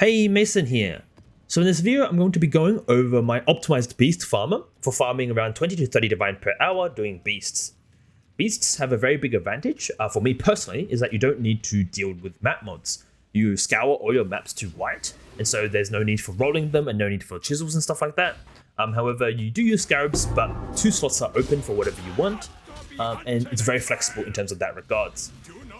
Hey, Mason here. So in this video, I'm going to be going over my optimized beast farmer for farming around 20 to 30 divine per hour doing beasts. Beasts have a very big advantage, for me personally, is that you don't need to deal with map mods. You scour all your maps to white, and so there's no need for rolling them and no need for chisels and stuff like that. However, you do use scarabs, but 2 slots are open for whatever you want, and it's very flexible in terms of that regards.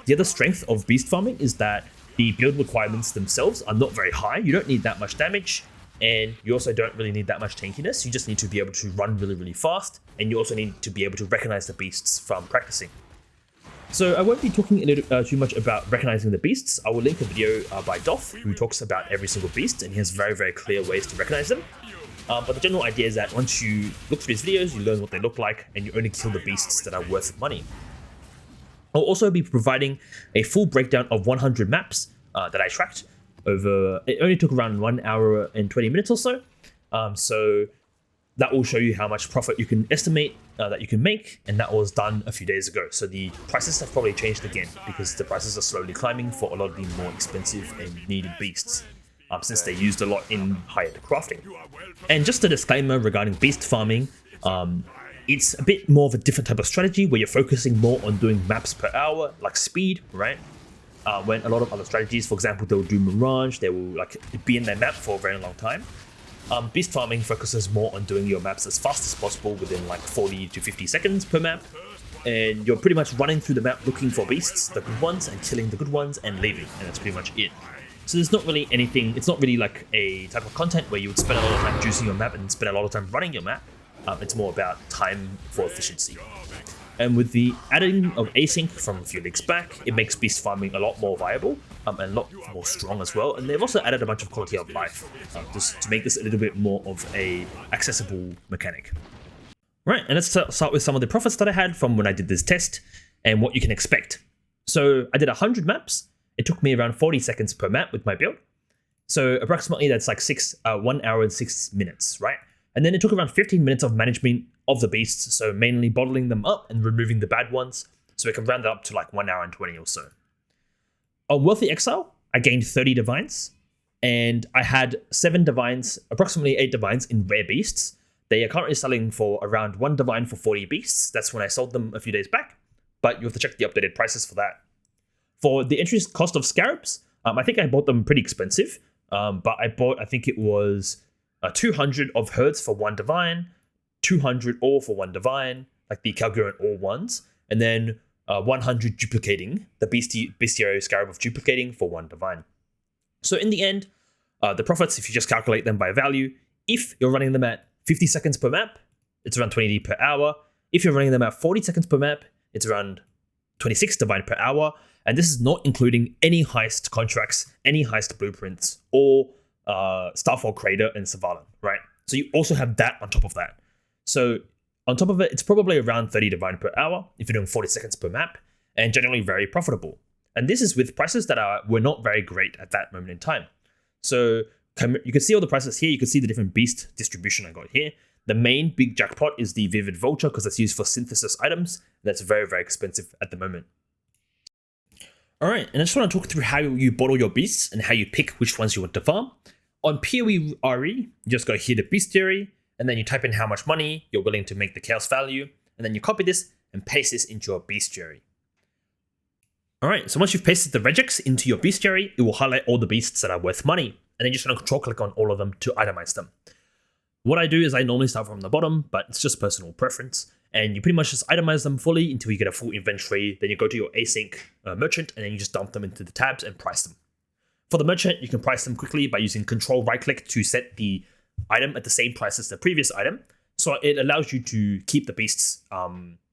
The other strength of beast farming is that the build requirements themselves are not very high. You don't need that much damage, and you also don't really need that much tankiness. You just need to be able to run really fast, and you also need to be able to recognize the beasts from practicing. So I won't be talking too much about recognizing the beasts. I will link a video by Doth, who talks about every single beast, and he has very clear ways to recognize them. But the general idea is that once you look through his videos, you learn what they look like, and you only kill the beasts that are worth money. I'll also be providing a full breakdown of 100 maps that I tracked over. It only took around 1 hour and 20 minutes or so. So that will show you how much profit you can estimate that you can make, and that was done a few days ago. So the prices have probably changed again because the prices are slowly climbing for a lot of the more expensive and needed beasts, since they used a lot in higher crafting. And just a disclaimer regarding beast farming, it's a bit more of a different type of strategy where you're focusing more on doing maps per hour, like speed, right? When a lot of other strategies, for example, they'll do Mirage, they will like be in their map for a very long time. Beast farming focuses more on doing your maps as fast as possible within like 40 to 50 seconds per map. And you're pretty much running through the map looking for beasts, the good ones, and killing the good ones and leaving. And that's pretty much it. So there's not really anything, it's not really like a type of content where you would spend a lot of time juicing your map and spend a lot of time running your map. It's more about time for efficiency. And with the adding of async from a few leagues back, it makes beast farming a lot more viable and a lot more strong as well. And they've also added a bunch of quality of life just to make this a little bit more of a accessible mechanic. Right, and let's start with some of the profits that I had from when I did this test and what you can expect. So I did 100 maps. It took me around 40 seconds per map with my build. So approximately that's like 1 hour and 6 minutes, right? And then it took around 15 minutes of management of the beasts, so mainly bottling them up and removing the bad ones, so we can round it up to like 1 hour and 20 or so. On Wealthy Exile, I gained 30 divines, and I had 7 divines, approximately 8 divines in rare beasts. They are currently selling for around 1 divine for 40 beasts. That's when I sold them a few days back, but you have to check the updated prices for that. For the entry cost of scarabs, I think I bought them pretty expensive, but I bought, I think it was 200 of herds for 1 divine, 200 ore for 1 divine, like the Calgarian ore ones, and then 100 duplicating, the bestiary scarab of duplicating for 1 divine. So in the end, the profits, if you just calculate them by value, if you're running them at 50 seconds per map, it's around 20 per hour. If you're running them at 40 seconds per map, it's around 26 divine per hour. And this is not including any heist contracts, any heist blueprints, or Starfall Crater and Savalan, right? So you also have that on top of that. So on top of it, it's probably around 30 divine per hour if you're doing 40 seconds per map, and generally very profitable. And this is with prices that were not very great at that moment in time. So you can see all the prices here. You can see the different beast distribution I got here. The main big jackpot is the Vivid Vulture because it's used for synthesis items. That's very expensive at the moment. Alright, and I just want to talk through how you bottle your beasts and how you pick which ones you want to farm. On POE RE, you just go here to bestiary, and then you type in how much money you're willing to make the chaos value, and then you copy this and paste this into your bestiary. Alright, so once you've pasted the regex into your bestiary, it will highlight all the beasts that are worth money, and then you're just going to control click on all of them to itemize them. What I do is I normally start from the bottom, but it's just personal preference, and you pretty much just itemize them fully until you get a full inventory. Then you go to your async merchant, and then you just dump them into the tabs and price them. For the merchant, you can price them quickly by using control right click to set the item at the same price as the previous item. So it allows you to keep the beasts,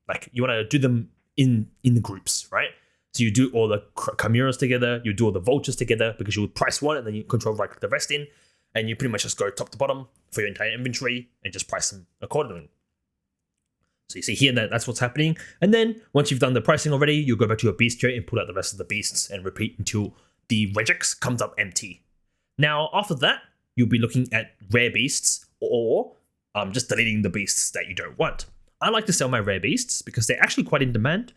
like you want to do them in the groups, right? So you do all the chimeras together, you do all the vultures together because you would price one and then you control right click the rest in, and you pretty much just go top to bottom for your entire inventory and just price them accordingly. So you see here that that's what's happening. And then once you've done the pricing already, you'll go back to your bestiary and pull out the rest of the beasts and repeat until the regex comes up empty. Now, after that, you'll be looking at rare beasts or just deleting the beasts that you don't want. I like to sell my rare beasts because they're actually quite in demand.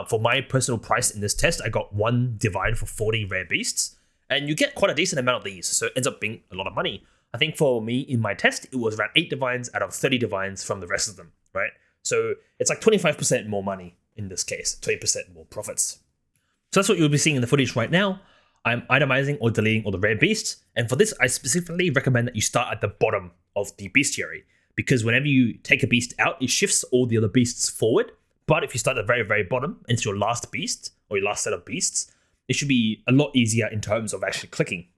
For my personal price in this test, I got 1 divine for 40 rare beasts, And you get quite a decent amount of these, so it ends up being a lot of money. I think for me, in my test, it was around 8 divines out of 30 divines from the rest of them, right? So it's like 25% more money in this case, 20% more profits. So that's what you'll be seeing in the footage right now. I'm itemizing or deleting all the rare beasts, and for this, I specifically recommend that you start at the bottom of the bestiary, because whenever you take a beast out, it shifts all the other beasts forward. But if you start at the very, very bottom, and it's your last beast, or your last set of beasts, it should be a lot easier in terms of actually clicking.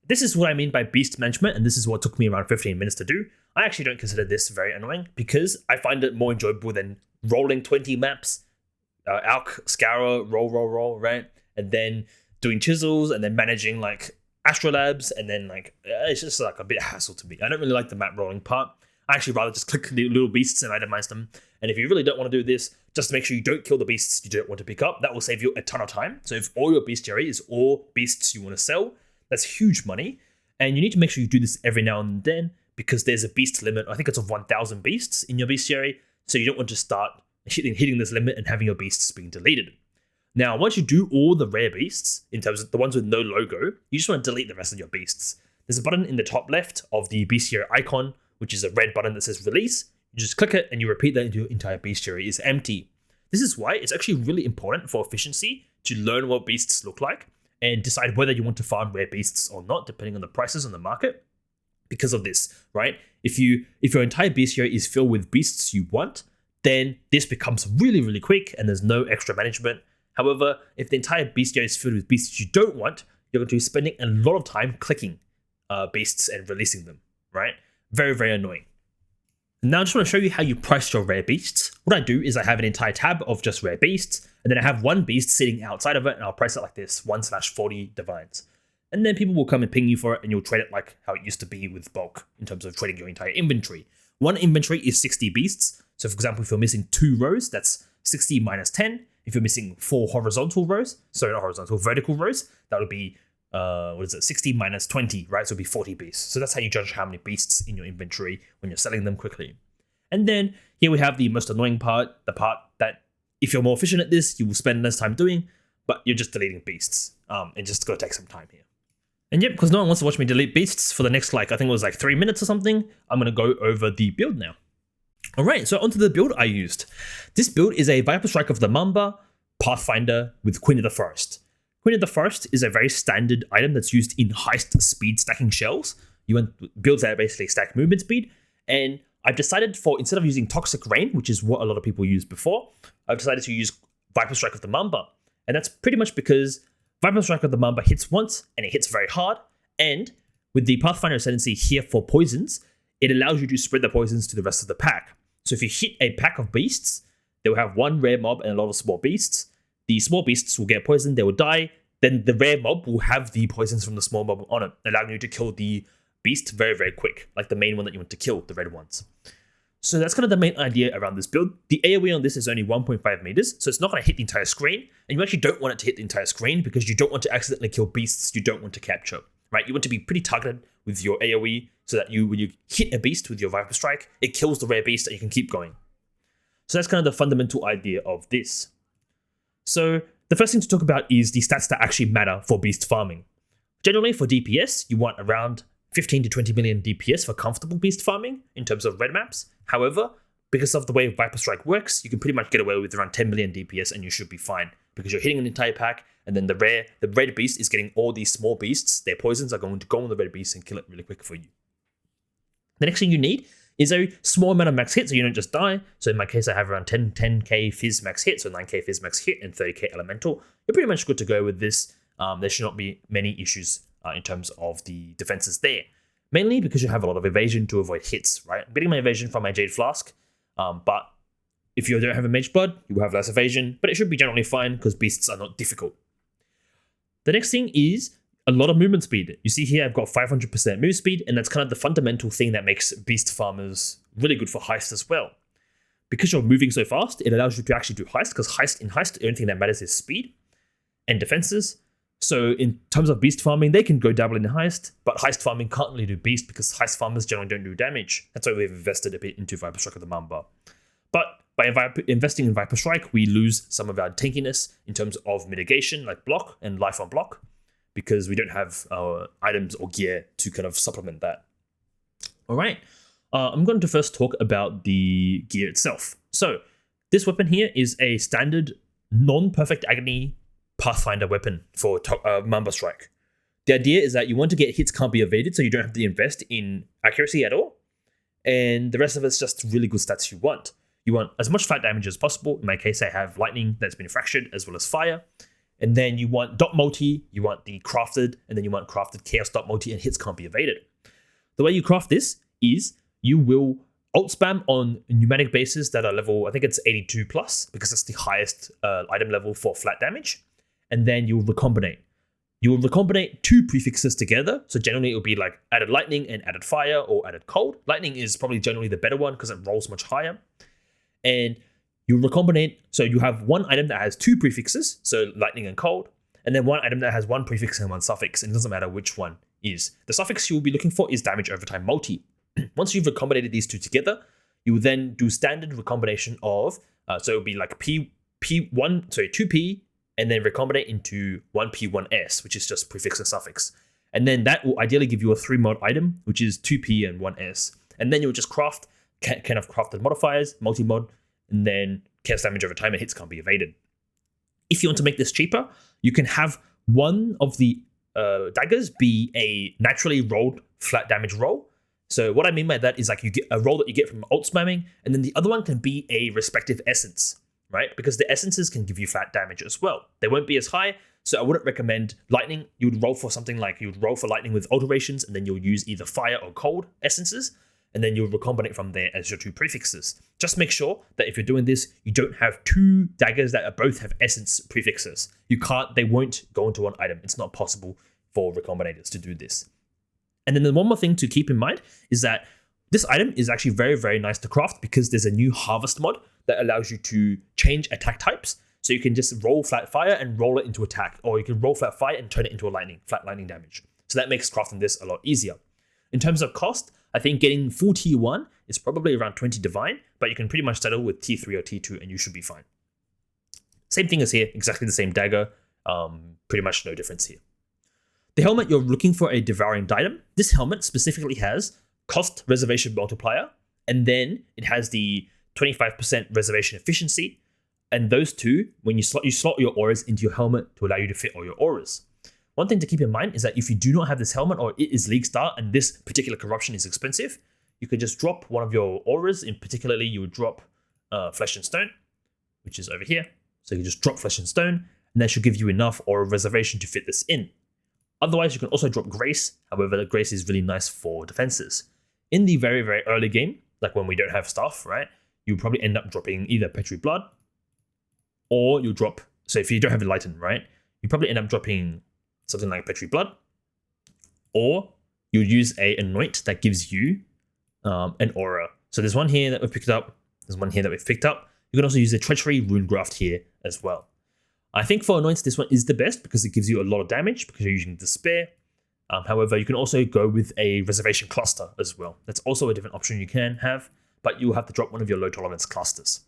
This is what I mean by beast management, and this is what took me around 15 minutes to do. I actually don't consider this very annoying, because I find it more enjoyable than rolling 20 maps, Alk, Scour, roll, right? And then doing chisels, and then managing like astrolabs, and then like, it's just like a bit of hassle to me. I don't really like the map rolling part. I actually rather just click the little beasts and itemize them. And if you really don't want to do this, just make sure you don't kill the beasts you don't want to pick up. That will save you a ton of time. So if all your bestiary is all beasts you want to sell, that's huge money. And you need to make sure you do this every now and then, because there's a beast limit. I think it's of 1,000 beasts in your bestiary. So you don't want to start hitting this limit and having your beasts being deleted. Now, once you do all the rare beasts, in terms of the ones with no logo, you just want to delete the rest of your beasts. There's a button in the top left of the bestiary icon, which is a red button that says release. You just click it and you repeat that until your entire bestiary is empty. This is why it's actually really important for efficiency to learn what beasts look like and decide whether you want to farm rare beasts or not, depending on the prices on the market. Because of this, right? If your entire bestiary is filled with beasts you want, then this becomes really, really quick and there's no extra management. However, if the entire bestiary is filled with beasts you don't want, you're going to be spending a lot of time clicking beasts and releasing them, right? Very, very annoying. Now I just want to show you how you price your rare beasts. What I do is I have an entire tab of just rare beasts, and then I have one beast sitting outside of it, and I'll price it like this, 1/40 divines. And then people will come and ping you for it, and you'll trade it like how it used to be with bulk, in terms of trading your entire inventory. One inventory is 60 beasts, so for example, if you're missing 2 rows, that's 60 minus 10. If you're missing 4 horizontal rows, sorry, not horizontal, vertical rows, that would be 60 minus 20, right? So it'll be 40 beasts. So that's how you judge how many beasts in your inventory when you're selling them quickly. And then here we have the most annoying part, the part that if you're more efficient at this, you will spend less time doing, but you're just deleting beasts. And just gotta take some time here. And yep, because no one wants to watch me delete beasts for the next, I think it was 3 minutes or something, I'm gonna go over the build now. All right, so onto the build I used. This build is a Viper Strike of the Mamba, Pathfinder with Queen of the Forest. Queen of the Forest is a very standard item that's used in heist speed stacking shells. You want builds that basically stack movement speed. And I've decided instead of using Toxic Rain, which is what a lot of people used before, I've decided to use Viper Strike of the Mamba. And that's pretty much because Viper Strike of the Mamba hits once and it hits very hard. And with the Pathfinder ascendancy here for poisons, it allows you to spread the poisons to the rest of the pack. So if you hit a pack of beasts, they will have one rare mob and a lot of small beasts. The small beasts will get poisoned, they will die. Then the rare mob will have the poisons from the small mob on it, allowing you to kill the beast very, very quick, like the main one that you want to kill, the red ones. So that's kind of the main idea around this build. The AoE on this is only 1.5 meters, so it's not going to hit the entire screen, and you actually don't want it to hit the entire screen because you don't want to accidentally kill beasts you don't want to capture, right? You want to be pretty targeted with your AoE so that when you hit a beast with your Viper Strike, it kills the rare beast and you can keep going. So that's kind of the fundamental idea of this. So the first thing to talk about is the stats that actually matter for beast farming. Generally for DPS, you want around 15 to 20 million DPS for comfortable beast farming in terms of red maps. However, because of the way Viper Strike works, you can pretty much get away with around 10 million DPS and you should be fine because you're hitting an entire pack, and then the red beast is getting all these small beasts. Their poisons are going to go on the red beast and kill it really quick for you. The next thing you need is a small amount of max hit so you don't just die. So in my case, I have around 10k fizz max hit, so 9k fizz max hit and 30k elemental. You're pretty much good to go with this. There should not be many issues in terms of the defenses there. Mainly because you have a lot of evasion to avoid hits, right? I'm getting my evasion from my Jade Flask, but if you don't have a Mage Blood, you will have less evasion, but it should be generally fine because beasts are not difficult. The next thing is a lot of movement speed. You see here I've got 500% move speed, and that's kind of the fundamental thing that makes beast farmers really good for heist as well. Because you're moving so fast, it allows you to actually do heist, because in heist, the only thing that matters is speed and defenses. So in terms of beast farming, they can go dabble in heist, but heist farming can't really do beast because heist farmers generally don't do damage. That's why we've invested a bit into Viper Strike of the Mamba. But by investing in Viper Strike, we lose some of our tankiness in terms of mitigation, like block and life on block. because we don't have items or gear to kind of supplement that. All right, I'm going to first talk about the gear itself. So this weapon here is a standard non-perfect agony Pathfinder weapon for Mamba Strike. The idea is that you want to get hits can't be evaded, so you don't have to invest in accuracy at all. And the rest of it's just really good stats you want. You want as much flat damage as possible. In my case, I have lightning that's been fractured as well as fire. And then you want dot multi, you want the crafted, and then you want crafted chaos dot multi, and hits can't be evaded. The way you craft this is you will alt spam on pneumatic bases that are level, I think it's 82 plus, because that's the highest item level for flat damage. And then you'll recombinate. You will recombinate two prefixes together. So generally it'll be like added lightning and added fire or added cold. Lightning is probably generally the better one because it rolls much higher. And you recombinate, so you have one item that has two prefixes, so lightning and cold, and then one item that has one prefix and one suffix, and it doesn't matter which one is. The suffix you'll be looking for is damage over time multi. Once you've recombinated these two together, you will then do standard recombination of, so it'll be like 2P, and then recombinate into 1P, 1S, which is just prefix and suffix. And then that will ideally give you a 3-mod item, which is 2P and 1S. And then you'll just craft kind of crafted modifiers, multi-mod, and then chaos damage over time and hits can't be evaded. If you want to make this cheaper, you can have one of the daggers be a naturally rolled flat damage roll. So what I mean by that is like you get a roll that you get from alt spamming, and then the other one can be a respective essence, right? Because the essences can give you flat damage as well. They won't be as high, so I wouldn't recommend lightning. You would roll for something like, you would roll for lightning with alterations, and then you'll use either fire or cold essences, and then you'll recombinate from there as your two prefixes. Just make sure that if you're doing this, you don't have two daggers that both have essence prefixes. They won't go into one item. It's not possible for recombinators to do this. And then the one more thing to keep in mind is that this item is actually very, very nice to craft because there's a new harvest mod that allows you to change attack types. So you can just roll flat fire and roll it into attack, or you can roll flat fire and turn it into a flat lightning damage. So that makes crafting this a lot easier. In terms of cost, I think getting full tier 1 is probably around 20 divine, but you can pretty much settle with tier 3 or tier 2 and you should be fine. Same thing as here, exactly the same dagger, pretty much no difference here. The helmet, you're looking for a devouring diadem. This helmet specifically has cost reservation multiplier, and then it has the 25% reservation efficiency, and those two, when you slot your auras into your helmet to allow you to fit all your auras. One thing to keep in mind is that if you do not have this helmet or it is League Star and this particular corruption is expensive, you could just drop one of your auras. In particularly, you would drop Flesh and Stone, which is over here. So you just drop Flesh and Stone, and that should give you enough aura reservation to fit this in. Otherwise, you can also drop Grace. However, the Grace is really nice for defenses. In the very, very early game, like when we don't have stuff, right, you probably end up dropping either Petri Blood, or you'll drop, so if you don't have Enlighten, right, you probably end up dropping something like Petri Blood, or you'll use a Anoint that gives you an aura. So there's one here that we've picked up, there's one here that we've picked up. You can also use a Treachery Rune Graft here as well. I think for Anoints, this one is the best because it gives you a lot of damage because you're using Despair. However, you can also go with a Reservation Cluster as well. That's also a different option you can have, but you'll have to drop one of your low tolerance clusters.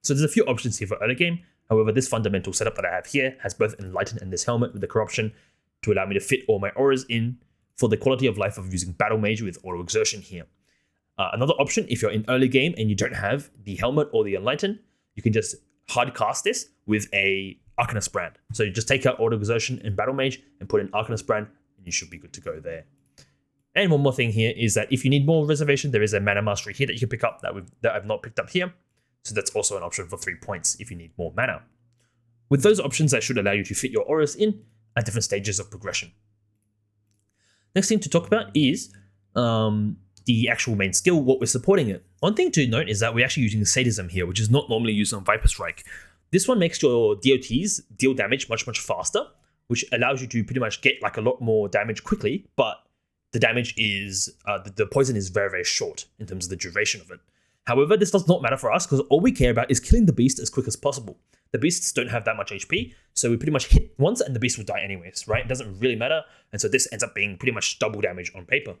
So there's a few options here for early game. However, this fundamental setup that I have here has both Enlighten and this helmet with the corruption to allow me to fit all my auras in for the quality of life of using Battle Mage with Auto Exertion here. Another option, if you're in early game and you don't have the helmet or the Enlighten, you can just hard cast this with a Arcanist brand. So you just take out Auto Exertion and Battle Mage and put in Arcanist brand, and you should be good to go there. And one more thing here is that if you need more reservation, there is a Mana Mastery here that you can pick up that I've not picked up here. So that's also an option for 3 points if you need more mana. With those options, that should allow you to fit your auras in at different stages of progression. Next thing to talk about is the actual main skill, what we're supporting it. One thing to note is that we're actually using Sadism here, which is not normally used on Viper Strike. This one makes your DOTs deal damage much, much faster, which allows you to pretty much get like a lot more damage quickly, but the damage is, the poison is very, very short in terms of the duration of it. However, this does not matter for us because all we care about is killing the beast as quick as possible. The beasts don't have that much HP, so we pretty much hit once and the beast will die anyways, right? It doesn't really matter, and so this ends up being pretty much double damage on paper.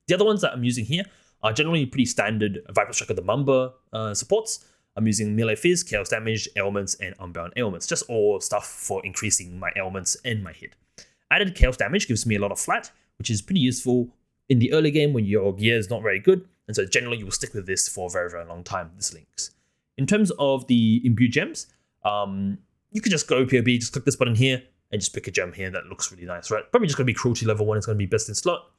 The other ones that I'm using here are generally pretty standard Viper Strike of the Mamba supports. I'm using Melee Fizz, Chaos Damage, Ailments, and Unbound Ailments. Just all stuff for increasing my ailments and my hit. Added chaos damage gives me a lot of flat, which is pretty useful in the early game when your gear is not very good. And so generally you will stick with this for a very, very long time, this links. In terms of the imbued gems, you could just go POB, just click this button here, and just pick a gem here that looks really nice, right? Probably just going to be cruelty level 1, it's going to be best in slot,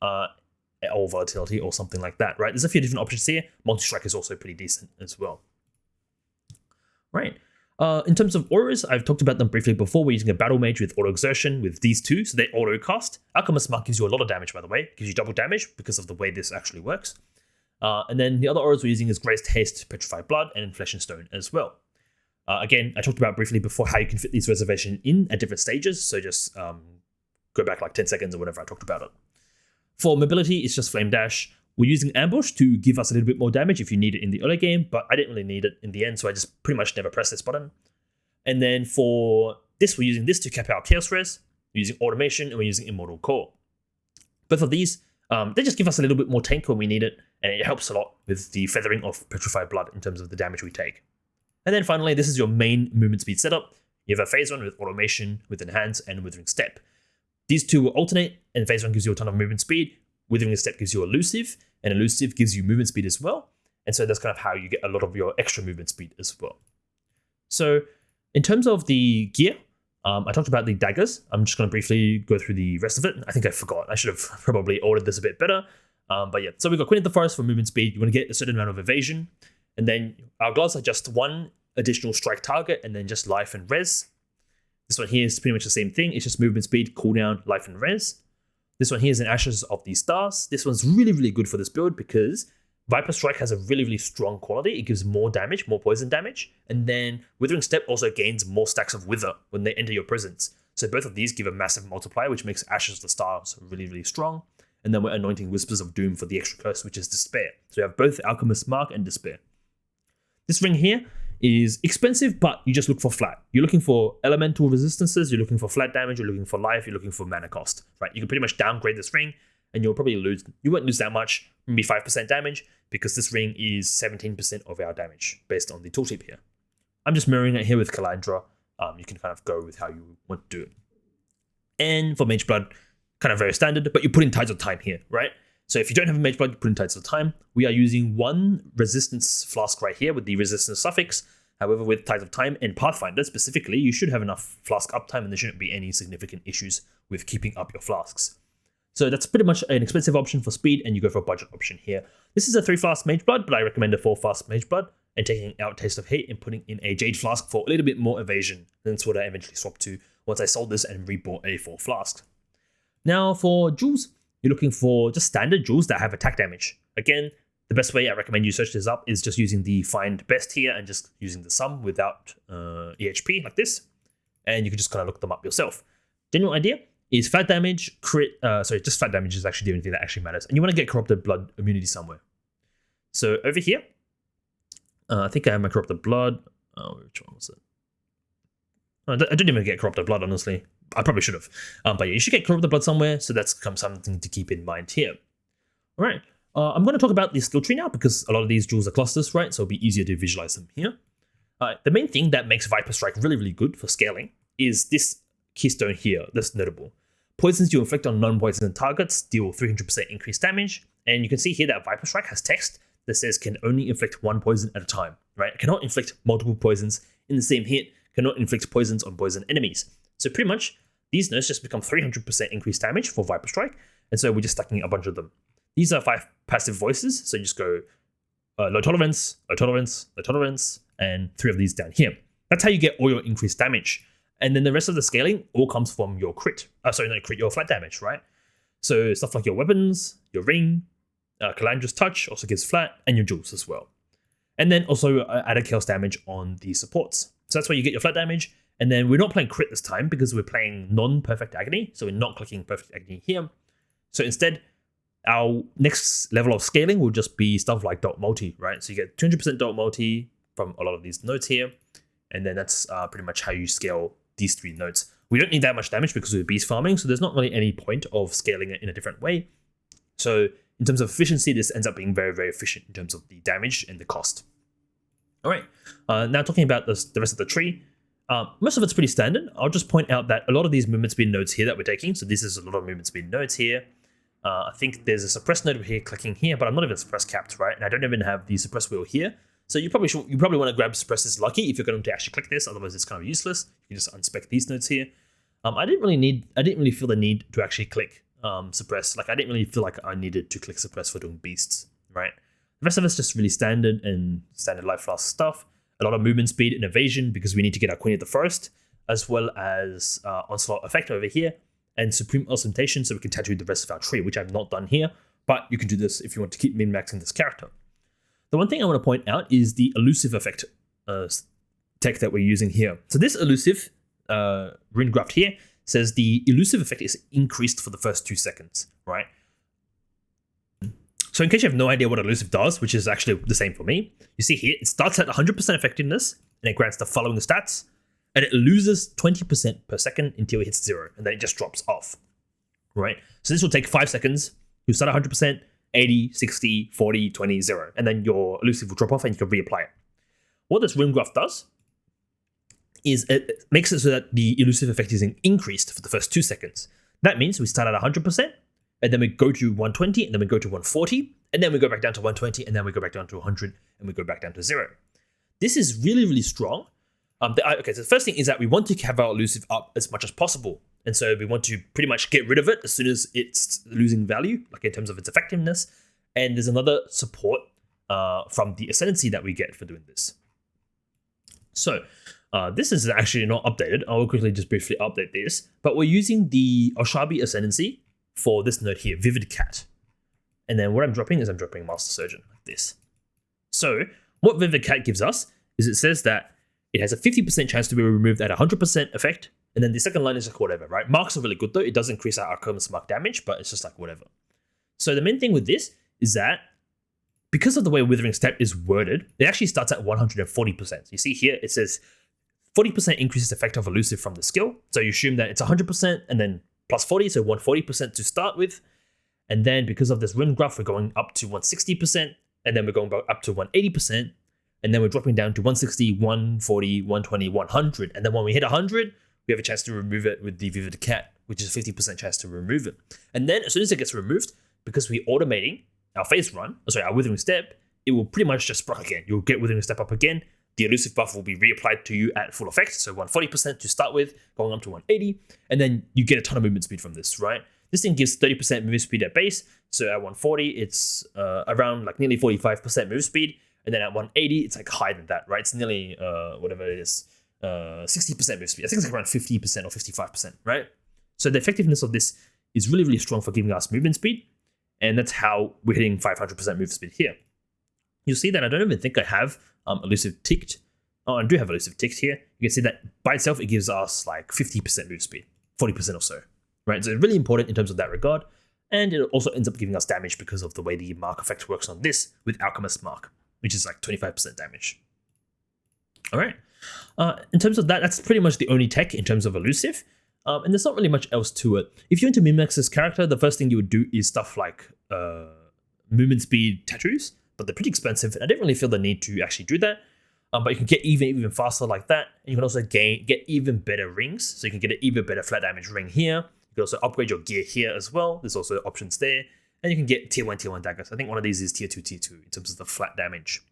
or volatility, or something like that, right? There's a few different options here. Multi-strike is also pretty decent as well. Right. In terms of auras, I've talked about them briefly before. We're using a battle mage with auto exertion with these two, so they auto cast. Alchemist Mark gives you a lot of damage, by the way. It gives you double damage because of the way this actually works. And then the other auras we're using is Graced Haste, Petrified Blood, and Flesh and Stone as well. Again, I talked about briefly before how you can fit these reservations in at different stages, so just go back like 10 seconds or whatever I talked about it. For mobility, it's just Flame Dash. We're using Ambush to give us a little bit more damage if you need it in the early game, but I didn't really need it in the end, so I just pretty much never press this button. And then for this, we're using this to cap out Chaos Res, we're using Automation, and we're using Immortal Core. Both of these, they just give us a little bit more tank when we need it, and it helps a lot with the feathering of Petrified Blood in terms of the damage we take. And then finally, this is your main movement speed setup. You have a Phase 1 with Automation, with Enhance, and Withering Step. These two will alternate, and Phase 1 gives you a ton of movement speed, Withering Step gives you Elusive, and Elusive gives you movement speed as well. And so that's kind of how you get a lot of your extra movement speed as well. So in terms of the gear, I talked about the daggers. I'm just going to briefly go through the rest of it. I think I forgot. I should have probably ordered this a bit better. But yeah, so we've got Queen of the Forest for movement speed. You want to get a certain amount of evasion. And then our gloves are just one additional strike target and then just life and res. This one here is pretty much the same thing. It's just movement speed, cooldown, life and res. This one here is an Ashes of the Stars. This one's really, really good for this build because Viper Strike has a really, really strong quality. It gives more damage, more poison damage. And then Withering Step also gains more stacks of Wither when they enter your presence. So both of these give a massive multiplier, which makes Ashes of the Stars really, really strong. And then we're anointing Whispers of Doom for the extra curse, which is Despair. So you have both Alchemist Mark and Despair. This ring here is expensive, but you just look for flat. You're looking for elemental resistances, you're looking for flat damage, you're looking for life, you're looking for mana cost, right? You can pretty much downgrade this ring and you'll probably you won't lose that much, maybe 5% damage, because this ring is 17% of our damage based on the tooltip here. I'm just mirroring it here with Kalandra. You can kind of go with how you want to do it. And for Mage Blood, kind of very standard, but you put in Tides of Time here, right? So if you don't have a Mage Blood, you put in Tides of Time. We are using one resistance flask right here with the resistance suffix. However, with Tides of Time and Pathfinder specifically, you should have enough flask uptime and there shouldn't be any significant issues with keeping up your flasks. So that's pretty much an expensive option for speed, and you go for a budget option here. This is a 3 flask Mage Blood, but I recommend a 4 flask Mage Blood and taking out Taste of Hate and putting in a Jade flask for a little bit more evasion. That's what I eventually swapped to once I sold this and rebought a 4 flask. Now for jewels, you're looking for just standard jewels that have attack damage. Again, the best way I recommend you search this up is just using the find best here and just using the sum without EHP like this. And you can just kind of look them up yourself. General idea is flat damage, just flat damage is actually the only thing that actually matters. And you want to get Corrupted Blood immunity somewhere. So over here, I think I have my Corrupted Blood. Oh, which one was it? I didn't even get Corrupted Blood, honestly. I probably should have. But yeah, you should get Corrupted Blood somewhere, so that's something to keep in mind here. All right. I'm going to talk about the skill tree now because a lot of these jewels are clusters, right? So it'll be easier to visualize them here. The main thing that makes Viper Strike really, really good for scaling is this keystone here that's notable. Poisons you inflict on non-poison targets deal 300% increased damage. And you can see here that Viper Strike has text that says can only inflict one poison at a time, right? It cannot inflict multiple poisons in the same hit, cannot inflict poisons on poison enemies. So pretty much, these notes just become 300% increased damage for Viper Strike. And so we're just stacking a bunch of them. These are 5 passive voices, so you just go low tolerance, low tolerance, low tolerance, and 3 of these down here. That's how you get all your increased damage. And then the rest of the scaling all comes from your crit. Your flat damage, right? So stuff like your weapons, your ring, Calandra's Touch also gives flat, and your jewels as well. And then also added chaos damage on the supports. So that's where you get your flat damage. And then we're not playing crit this time because we're playing non-perfect agony, so we're not clicking perfect agony here. So instead, our next level of scaling will just be stuff like dot multi, right? So you get 200% dot multi from a lot of these nodes here. And then that's pretty much how you scale these 3 nodes. We don't need that much damage because we're beast farming, so there's not really any point of scaling it in a different way. So in terms of efficiency, this ends up being very, very efficient in terms of the damage and the cost. All right, now talking about the rest of the tree. Most of it's pretty standard. I'll just point out that a lot of these movement speed nodes here that we're taking, so this is a lot of movement speed nodes here. I think there's a suppress node here clicking here, but I'm not even suppress capped, right? And I don't even have the suppress wheel here. So you probably want to grab suppresses lucky if you're going to actually click this, otherwise it's kind of useless. You can just unspec these nodes here. I didn't really feel the need to actually click suppress. Like I didn't really feel like I needed to click suppress for doing beasts, right? The rest of it's just really standard and standard life flask stuff. A lot of movement speed and evasion because we need to get our Queen of the Forest, as well as onslaught effect over here, and supreme ostentation so we can tattoo the rest of our tree, which I've not done here, but you can do this if you want to keep min-maxing this character. The one thing I want to point out is the elusive effect tech that we're using here. So this elusive rune graft here says the elusive effect is increased for the first 2 seconds, right? So in case you have no idea what elusive does, which is actually the same for me, you see here, it starts at 100% effectiveness, and it grants the following stats, and it loses 20% per second until it hits 0, and then it just drops off, right? So this will take 5 seconds. You start at 100%, 80, 60, 40, 20, 0, and then your elusive will drop off and you can reapply it. What this rune graph does is it makes it so that the elusive effect is increased for the first 2 seconds. That means we start at 100%, and then we go to 120, and then we go to 140, and then we go back down to 120, and then we go back down to 100, and we go back down to 0. This is really, really strong. Okay, so the first thing is that we want to have our elusive up as much as possible. And so we want to pretty much get rid of it as soon as it's losing value, like in terms of its effectiveness. And there's another support from the ascendancy that we get for doing this. So this is actually not updated. I'll quickly just briefly update this. But we're using the Oshabi ascendancy for this node here, Vivid Cat. And then what I'm dropping is I'm dropping Master Surgeon like this. So what Vivid Cat gives us is it says that it has a 50% chance to be removed at 100% effect. And then the second line is like whatever, right? Marks are really good though. It does increase our Alchemist mark damage, but it's just like whatever. So the main thing with this is that because of the way Withering Step is worded, it actually starts at 140%. You see here, it says 40% increases effect of elusive from the skill. So you assume that it's 100% and then plus 40, so 140% to start with. And then because of this rune graph, we're going up to 160%, and then we're going up to 180%, and then we're dropping down to 160, 140, 120, 100. And then when we hit 100, we have a chance to remove it with the Vivid Cat, which is a 50% chance to remove it. And then as soon as it gets removed, because we're automating our phase run, our Withering Step, it will pretty much just proc again. You'll get Withering Step up again. The elusive buff will be reapplied to you at full effect, so 140% to start with, going up to 180, and then you get a ton of movement speed from this, right? This thing gives 30% movement speed at base, so at 140, it's around like nearly 45% move speed, and then at 180, it's like higher than that, right? It's nearly, whatever it is, 60% move speed. I think it's like around 50% or 55%, right? So the effectiveness of this is really, really strong for giving us movement speed, and that's how we're hitting 500% move speed here. You'll see that I don't even think I have elusive ticked. Oh, I do have elusive ticked here. You can see that by itself, it gives us like 50% move speed, 40% or so, right? So it's really important in terms of that regard. And it also ends up giving us damage because of the way the mark effect works on this with Alchemist Mark, which is like 25% damage. All right. In terms of that, that's pretty much the only tech in terms of elusive. And there's not really much else to it. If you want to min-max this character, the first thing you would do is stuff like movement speed tattoos, but they're pretty expensive. And I didn't really feel the need to actually do that. But you can get even faster like that. And you can also get even better rings. So you can get an even better flat damage ring here. You can also upgrade your gear here as well. There's also options there. And you can get tier 1 daggers. I think one of these is tier 2 in terms of the flat damage.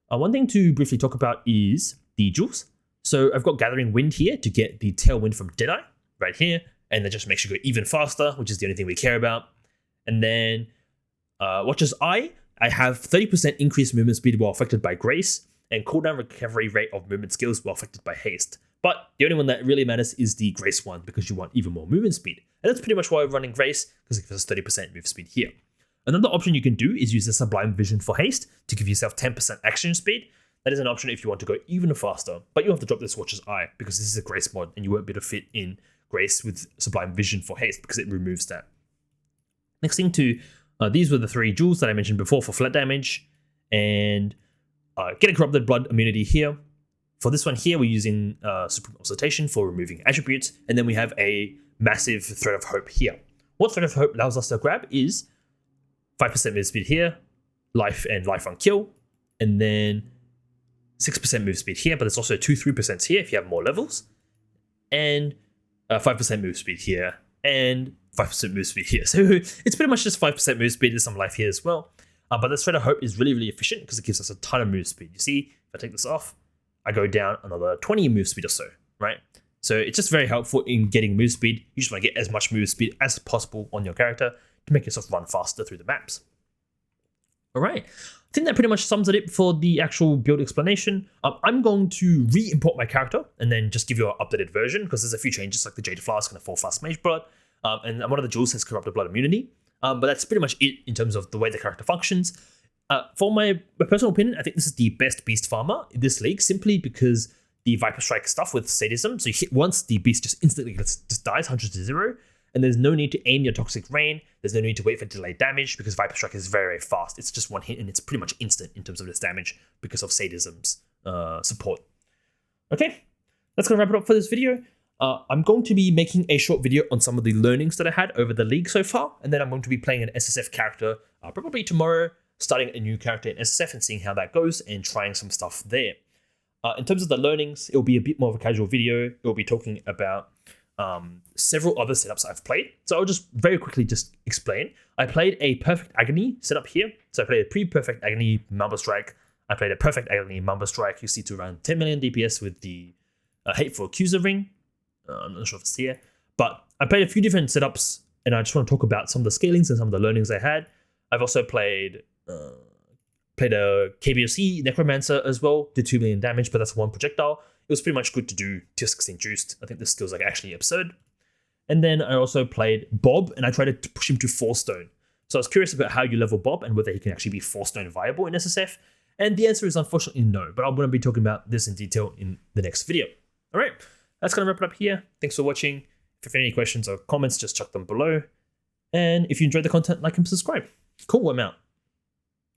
One thing to briefly talk about is the jewels. So I've got Gathering Wind here to get the Tailwind from Deadeye right here. And that just makes you go even faster, which is the only thing we care about. And then Watcher's Eye. I have 30% increased movement speed while affected by Grace, and cooldown recovery rate of movement skills while affected by haste. But the only one that really matters is the Grace one, because you want even more movement speed. And that's pretty much why we're running Grace, because it gives us 30% move speed here. Another option you can do is use the Sublime Vision for haste to give yourself 10% action speed. That is an option if you want to go even faster, but you have to drop this Watcher's Eye, because this is a Grace mod, and you won't be able to fit in Grace with Sublime Vision for haste, because it removes that. Next thing these were the 3 jewels that I mentioned before for flat damage, and get a Corrupted Blood immunity here. For this one here, we're using Supreme Ostentation for removing attributes, and then we have a massive Thread of Hope here. What Thread of Hope allows us to grab is 5% move speed here, life and life on kill, and then 6% move speed here, but there's also 2-3% here if you have more levels, and 5% move speed here, and 5% move speed here. So it's pretty much just 5% move speed. There's some life here as well. But this Thread of Hope is really, really efficient because it gives us a ton of move speed. You see, if I take this off, I go down another 20 move speed or so, right? So it's just very helpful in getting move speed. You just want to get as much move speed as possible on your character to make yourself run faster through the maps. All right, I think that pretty much sums it up for the actual build explanation. I'm going to re-import my character and then just give you an updated version because there's a few changes like the Jade Flask and the 4-Fast Mage Blood. And one of the jewels has Corrupted Blood immunity. But that's pretty much it in terms of the way the character functions. For my personal opinion, I think this is the best beast farmer in this league simply because the Viper Strike stuff with sadism. So you hit once, the beast just instantly just dies 100 to 0. And there's no need to aim your Toxic Rain. There's no need to wait for delayed damage because Viper Strike is very, very fast. It's just one hit and it's pretty much instant in terms of this damage because of sadism's support. Okay, that's going to wrap it up for this video. I'm going to be making a short video on some of the learnings that I had over the league so far. And then I'm going to be playing an SSF character probably tomorrow, starting a new character in SSF and seeing how that goes and trying some stuff there. In terms of the learnings, it will be a bit more of a casual video. It will be talking about several other setups I've played. So I'll just very quickly just explain. I played a Perfect Agony setup here. So I played a pre-Perfect Agony Mamba Strike. I played a Perfect Agony Mamba Strike. You see to around 10 million DPS with the Hateful Accuser ring. I'm not sure if it's here. But I played a few different setups and I just want to talk about some of the scalings and some of the learnings I had. I've also played a KBOC Necromancer as well, did 2 million damage, but that's one projectile. It was pretty much good to do tier 16 juiced. I think this skill's like actually absurd. And then I also played Bob and I tried to push him to 4 stone. So I was curious about how you level Bob and whether he can actually be 4 stone viable in SSF. And the answer is unfortunately no, but I'm going to be talking about this in detail in the next video. All right, that's going to wrap it up here. Thanks for watching. If you have any questions or comments, just chuck them below. And if you enjoyed the content, like and subscribe. Cool, I'm out.